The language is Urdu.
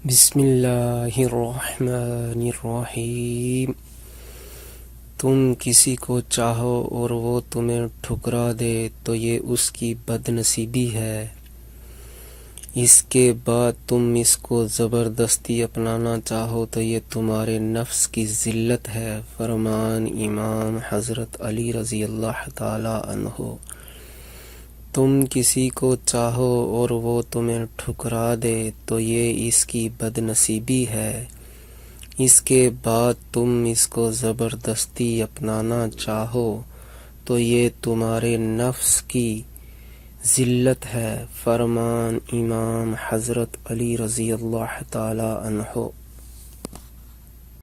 بسم اللہ الرحمن الرحیم۔ تم کسی کو چاہو اور وہ تمہیں ٹھکرا دے تو یہ اس کی بد نصیبی ہے، اس کے بعد تم اس کو زبردستی اپنانا چاہو تو یہ تمہارے نفس کی ذلت ہے۔ فرمان امام حضرت علی رضی اللہ تعالی عنہ۔ تم کسی کو چاہو اور وہ تمہیں ٹھکرا دے تو یہ اس کی بد نصیبی ہے، اس کے بعد تم اس کو زبردستی اپنانا چاہو تو یہ تمہارے نفس کی ذلت ہے۔ فرمان امام حضرت علی رضی اللہ تعالی عنہ۔